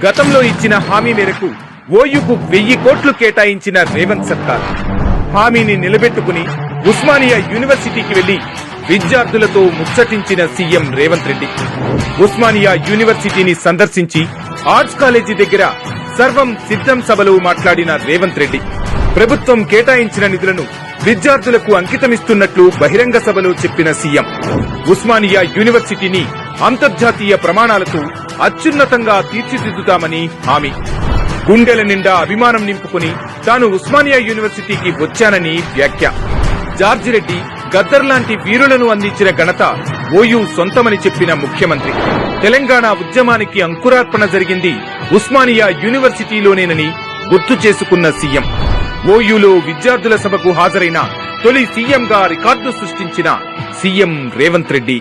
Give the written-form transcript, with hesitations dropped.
గతంలో ఇచ్చిన హామీ మేరకు ఓయూకు 1000 కోట్లు కేటాయించిన రేవంత్ సర్కార్ హామీని నిలబెట్టుకుని ఉస్మానియా యూనివర్సిటీకి వెళ్లి విద్యార్థులతో ముచ్చటించిన సీఎం రేవంత్ రెడ్డి ఉస్మానియా యూనివర్సిటీని సందర్శించి ఆర్ట్స్ కాలేజీ దగ్గర సర్వం సిద్ధం సభలో మాట్లాడిన రేవంత్ రెడ్డి ప్రభుత్వం కేటాయించిన నిధులను విద్యార్థులకు అంకితమిస్తున్నట్లు బహిరంగ సభలో చెప్పిన సీఎం ఉస్మానియా యూనివర్సిటీని అంతర్జాతీయ ప్రమాణాలతో అత్యున్నతంగా తీర్చిదిద్దుతామని హామీ గుండెల నిండా అభిమానం నింపుకుని తాను ఉస్మానియా యూనివర్సిటీకి వచ్చానని వ్యాఖ్య జార్జి రెడ్డి గద్దర్ లాంటి వీరులను అందించిన ఘనత ఓయూ సొంతమని చెప్పిన ముఖ్యమంత్రి తెలంగాణ ఉద్యమానికి అంకురార్పణ జరిగింది ఉస్మానియా యూనివర్సిటీలోనేనని గుర్తు చేసుకున్న సీఎం ఓయూలో విద్యార్థుల సభకు హాజరైన తొలి సీఎంగా రికార్డు సృష్టించిన సీఎం రేవంత్ రెడ్డి